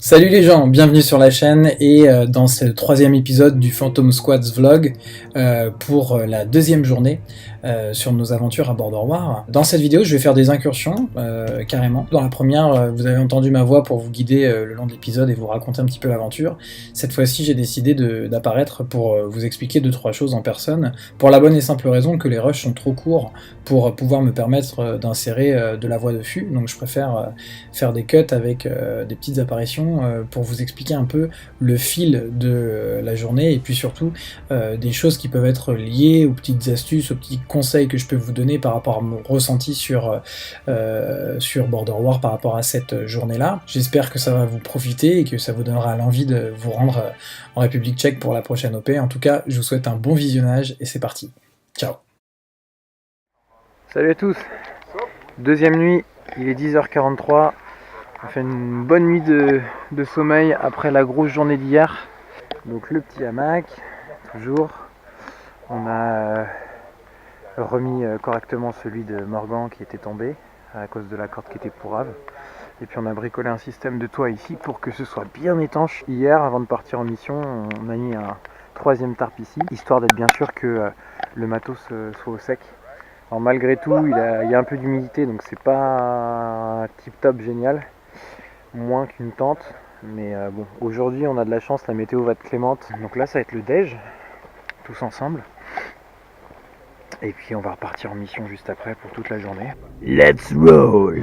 Salut les gens, bienvenue sur la chaîne et dans ce troisième épisode du Phantom Squads vlog pour la deuxième journée sur nos aventures à Border War. Dans cette vidéo je vais faire des incursions carrément. Dans la première vous avez entendu ma voix pour vous guider le long de l'épisode et vous raconter un petit peu l'aventure. Cette fois-ci j'ai décidé d'apparaître pour vous expliquer 2-3 choses en personne pour la bonne et simple raison que les rushs sont trop courts pour pouvoir me permettre d'insérer de la voix dessus, donc je préfère faire des cuts avec des petites apparitions pour vous expliquer un peu le fil de la journée et puis surtout des choses qui peuvent être liées aux petites astuces, aux petits conseils que je peux vous donner par rapport à mon ressenti sur Border War par rapport à cette journée-là. J'espère que ça va vous profiter et que ça vous donnera l'envie de vous rendre en République tchèque pour la prochaine OP. En tout cas, je vous souhaite un bon visionnage et c'est parti. Ciao. Salut à tous. Deuxième nuit, il est 10h43. On fait une bonne nuit de sommeil après la grosse journée d'hier. Donc le petit hamac, toujours. On a remis correctement celui de Morgan qui était tombé à cause de la corde qui était pourrave. Et puis on a bricolé un système de toit ici pour que ce soit bien étanche. Hier, avant de partir en mission, on a mis un troisième tarp ici, histoire d'être bien sûr que le matos soit au sec. Alors malgré tout, il y a un peu d'humidité, donc c'est pas tip top génial. Moins qu'une tente, mais bon, aujourd'hui on a de la chance, la météo va être clémente, donc là ça va être le déj, tous ensemble, et puis on va repartir en mission juste après pour toute la journée. Let's roll!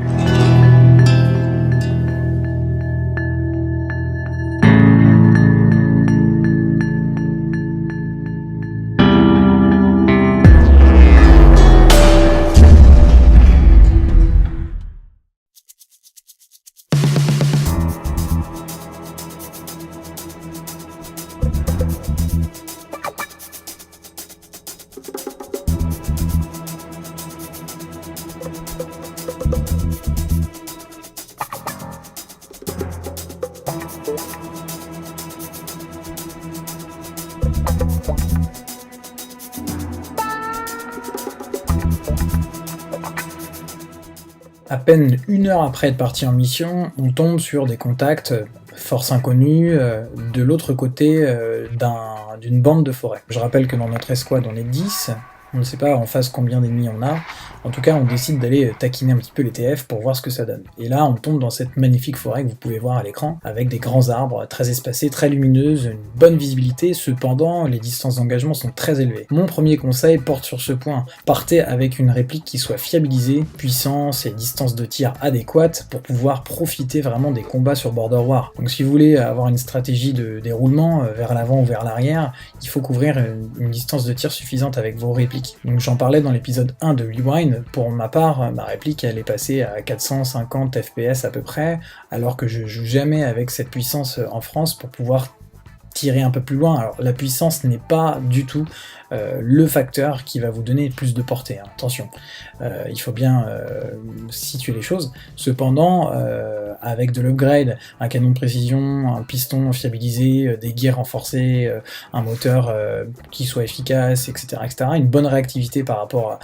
À peine une heure après être parti en mission, on tombe sur des contacts force inconnus de l'autre côté d'une bande de forêt. Je rappelle que dans notre escouade on est 10, on ne sait pas en face combien d'ennemis on a, en tout cas on décide d'aller taquiner un petit peu les TF pour voir ce que ça donne. Et là on tombe dans cette magnifique forêt que vous pouvez voir à l'écran, avec des grands arbres très espacés, très lumineuses, une bonne visibilité, cependant les distances d'engagement sont très élevées. Mon premier conseil porte sur ce point, partez avec une réplique qui soit fiabilisée, puissance et distance de tir adéquate pour pouvoir profiter vraiment des combats sur Border War. Donc si vous voulez avoir une stratégie de déroulement vers l'avant ou vers l'arrière, il faut couvrir une distance de tir suffisante avec vos répliques. Donc j'en parlais dans l'épisode 1 de Rewind, pour ma part, ma réplique elle est passée à 450 FPS à peu près, alors que je joue jamais avec cette puissance en France pour pouvoir tirer un peu plus loin. Alors la puissance n'est pas du tout le facteur qui va vous donner plus de portée, hein. Attention, il faut bien situer les choses. Cependant, avec de l'upgrade, un canon de précision, un piston fiabilisé, des gears renforcés, un moteur qui soit efficace, etc., une bonne réactivité par rapport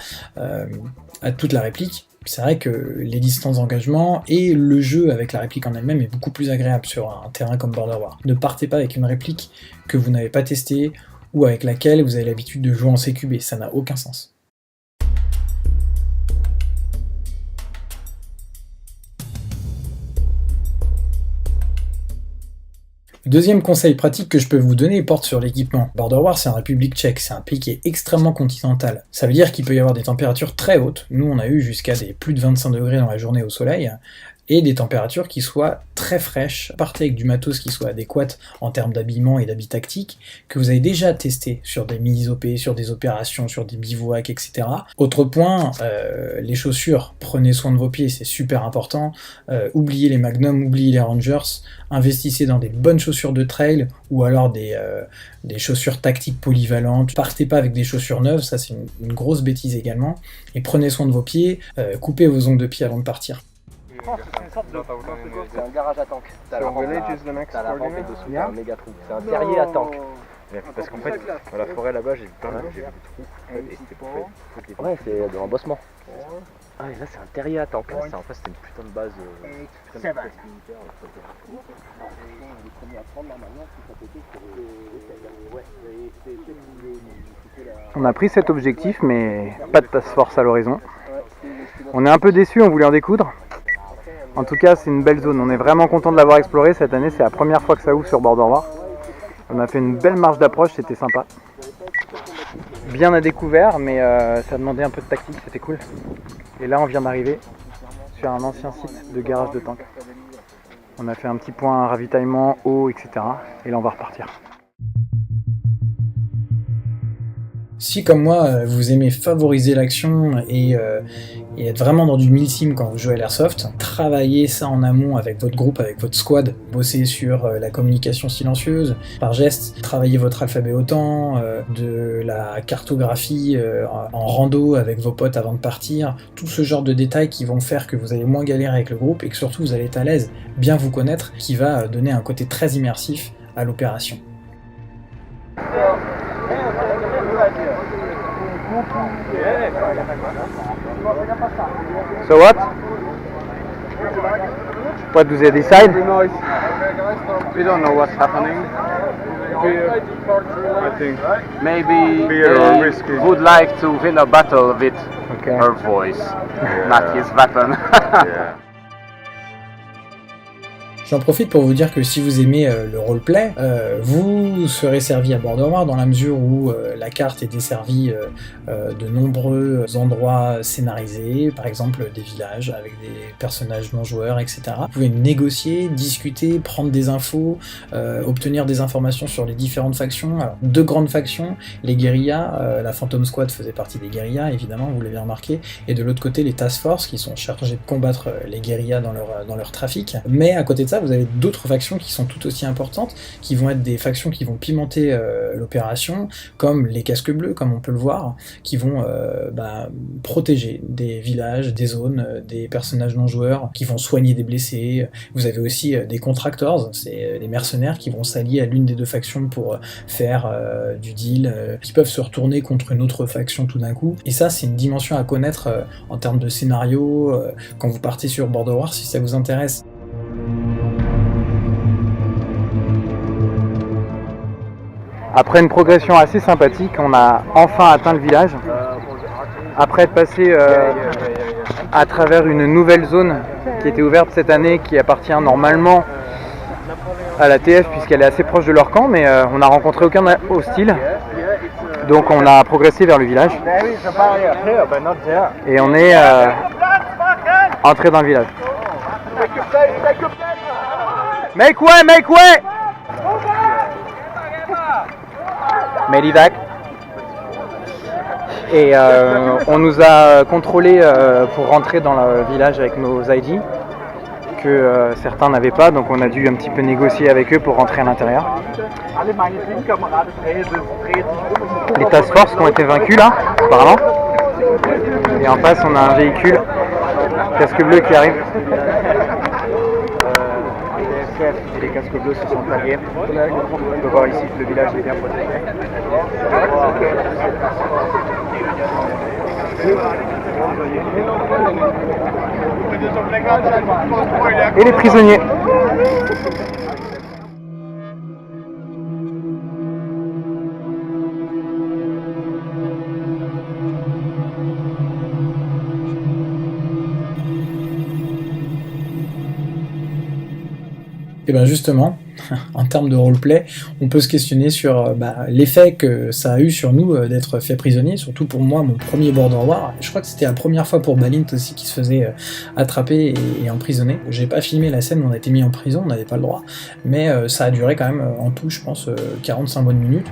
à toute la réplique, c'est vrai que les distances d'engagement et le jeu avec la réplique en elle-même est beaucoup plus agréable sur un terrain comme Border War. Ne partez pas avec une réplique que vous n'avez pas testée ou avec laquelle vous avez l'habitude de jouer en CQB, ça n'a aucun sens. Deuxième conseil pratique que je peux vous donner porte sur l'équipement. Border War, c'est en République tchèque, c'est un pays qui est extrêmement continental. Ça veut dire qu'il peut y avoir des températures très hautes. Nous, on a eu jusqu'à des plus de 25 degrés dans la journée au soleil, et des températures qui soient très fraîches. Partez avec du matos qui soit adéquat en termes d'habillement et d'habits tactiques, que vous avez déjà testé sur des mini-OP, sur des opérations, sur des bivouacs, etc. Autre point, les chaussures, prenez soin de vos pieds, c'est super important. Oubliez les Magnum, oubliez les Rangers, investissez dans des bonnes chaussures de trail, ou alors des chaussures tactiques polyvalentes. Partez pas avec des chaussures neuves, ça c'est une grosse bêtise également. Et prenez soin de vos pieds, coupez vos ongles de pied avant de partir. C'est un garage à tank. T'as la rampe et dessous, t'as un méga trou. C'est un terrier à tank. Parce qu'en fait, dans la forêt là-bas, j'ai vu des trous. Et c'était pour fait. Ouais, c'est de l'embossement. Ah, et là c'est un terrier à tank. En fait c'était une putain de base. On a pris cet objectif, mais pas de task force à l'horizon. On est un peu déçus, on voulait en découdre. En tout cas, c'est une belle zone. On est vraiment content de l'avoir explorée cette année. C'est la première fois que ça ouvre sur Border War. On a fait une belle marche d'approche, c'était sympa. Bien à découvert, mais ça demandait un peu de tactique, c'était cool. Et là, on vient d'arriver sur un ancien site de garage de tank. On a fait un petit point ravitaillement, eau, etc. Et là, on va repartir. Si comme moi, vous aimez favoriser l'action et être vraiment dans du milsim quand vous jouez à l'airsoft, travaillez ça en amont avec votre groupe, avec votre squad, bossez sur la communication silencieuse, par geste, travaillez votre alphabet OTAN, de la cartographie en rando avec vos potes avant de partir, tout ce genre de détails qui vont faire que vous allez moins galérer avec le groupe et que surtout vous allez être à l'aise, bien vous connaître, qui va donner un côté très immersif à l'opération. So what? What do they decide? We don't know what's happening. I think Maybe fear or risky. would like to win a battle with Okay. her voice, not his weapon. Yeah. J'en profite pour vous dire que si vous aimez le roleplay, vous serez servi à Border War dans la mesure où la carte est desservie de nombreux endroits scénarisés, par exemple des villages avec des personnages non joueurs, etc. Vous pouvez négocier, discuter, prendre des infos, obtenir des informations sur les différentes factions. Alors, deux grandes factions, les guérillas, la Phantom Squad faisait partie des guérillas, évidemment, vous l'avez remarqué, et de l'autre côté les Task Force qui sont chargés de combattre les guérillas dans leur trafic. Mais à côté de ça, vous avez d'autres factions qui sont tout aussi importantes, qui vont être des factions qui vont pimenter l'opération, comme les casques bleus, comme on peut le voir, qui vont protéger des villages, des zones, des personnages non joueurs, qui vont soigner des blessés. Vous avez aussi des contractors, c'est des mercenaires qui vont s'allier à l'une des deux factions pour faire du deal, qui peuvent se retourner contre une autre faction tout d'un coup. Et ça, c'est une dimension à connaître en termes de scénario, quand vous partez sur Border War, si ça vous intéresse. Après une progression assez sympathique, on a enfin atteint le village. Après être passé à travers une nouvelle zone qui était ouverte cette année, qui appartient normalement à la TF puisqu'elle est assez proche de leur camp, mais on n'a rencontré aucun hostile. Donc on a progressé vers le village. Et on est entré dans le village. Make way, make way! Medivac. Et on nous a contrôlé pour rentrer dans le village avec nos ID que certains n'avaient pas, donc on a dû un petit peu négocier avec eux pour rentrer à l'intérieur. Les task force qui ont été vaincus là, apparemment. Et en face on a un véhicule casque bleu qui arrive. Et les casques bleus se sont alliés. On peut voir ici que le village est bien protégé. Et les prisonniers. Et bien justement, en termes de roleplay, on peut se questionner sur l'effet que ça a eu sur nous d'être fait prisonnier, surtout pour moi, mon premier Border War. Je crois que c'était la première fois pour Balint aussi qui se faisait attraper et emprisonner. J'ai pas filmé la scène où on a été mis en prison, on n'avait pas le droit, mais ça a duré quand même en tout, je pense, 45 bonnes minutes.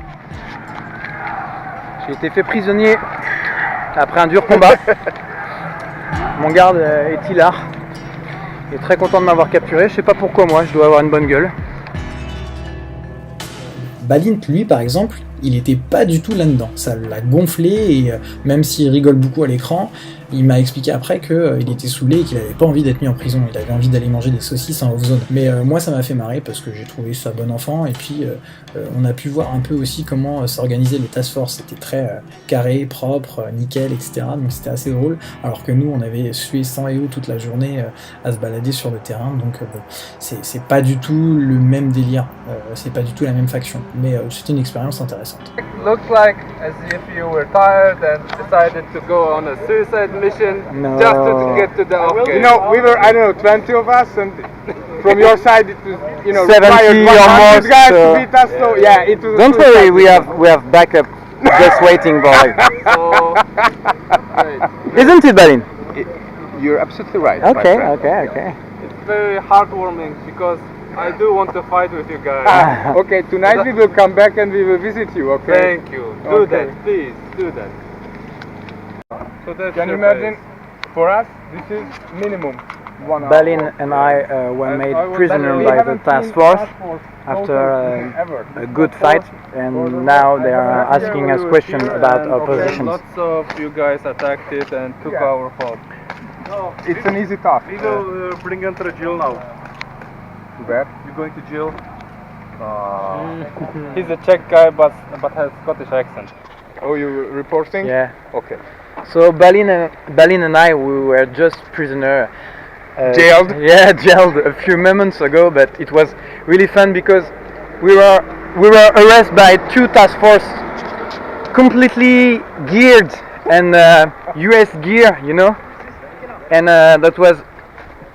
J'ai été fait prisonnier après un dur combat. Mon garde est hilar. Il est très content de m'avoir capturé, je sais pas pourquoi moi, je dois avoir une bonne gueule. Balint, lui, par exemple, il était pas du tout là-dedans. Ça l'a gonflé, et même s'il rigole beaucoup à l'écran, Il m'a expliqué après qu'il était saoulé et qu'il avait pas envie d'être mis en prison, il avait envie d'aller manger des saucisses en off-zone. Mais moi ça m'a fait marrer parce que j'ai trouvé ça bon enfant, et puis on a pu voir un peu aussi comment s'organisaient les task force, c'était très carré, propre, nickel, etc. Donc c'était assez drôle, alors que nous on avait sué sang et eau toute la journée à se balader sur le terrain, donc bon, c'est pas du tout le même délire, c'est pas du tout la même faction, mais c'était une expérience intéressante. Looks like as if you were tired and decided to go on a suicide mission just to get to the okay. You know, we were, I don't know, 20 of us, and from your side it was, you know, 70 required 100 almost, guys to beat us, so yeah, it was. Don't worry, we have backup just waiting, boy. So, right. Isn't it, Balin? You're absolutely right. my Okay, friend. okay. It's very heartwarming because I do want to fight with you guys. Okay, tonight we will come back and we will visit you, okay? Thank you. Do Okay. that, please. Do that. So that's Can you your imagine, for us, this is minimum 1 hour. Balin and I were made prisoner We by the haven't task seen force task force after ever. a good fight, and now they are asking us questions about our Okay, positions. lots of you guys attacked it and took Yeah. our hub. It's an easy task. We will bring him to the jail now. Where? You're going to jail. He's a Czech guy, but has Scottish accent. Oh, you reporting? Yeah. Okay. So Balin and I, we were just prisoner. Jailed? Yeah, jailed a few moments ago, but it was really fun because we were arrested by 2 task force, completely geared and US gear, you know, and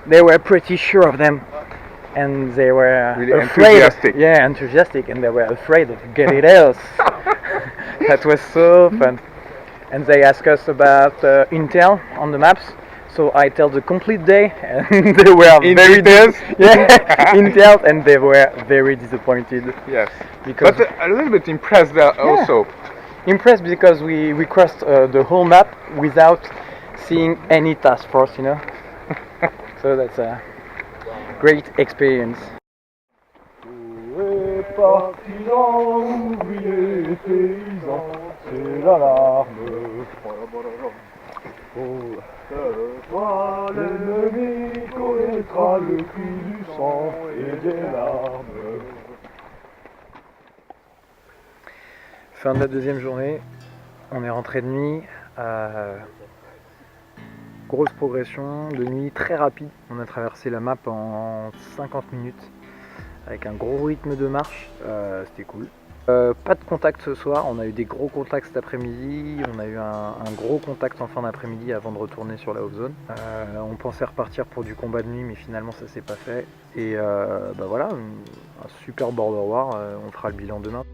they were pretty sure of them, and they were Really afraid. enthusiastic. Yeah, enthusiastic, and they were afraid of getting else. That was so fun. And they asked us about intel on the maps. So I tell the complete day, and they were In very details? yeah, intel, and they were very disappointed Yes. because But a little bit impressed also. impressed because we crossed the whole map without seeing any task force, you know. So that's a great experience. Fin de la deuxième journée, on est rentré de nuit. Grosse progression de nuit très rapide. On a traversé la map en 50 minutes avec un gros rythme de marche. C'était cool. Pas de contact ce soir, on a eu des gros contacts cet après-midi, on a eu un gros contact en fin d'après-midi avant de retourner sur la off-zone. On pensait repartir pour du combat de nuit, mais finalement ça s'est pas fait. Et bah voilà, un super border war, on fera le bilan demain.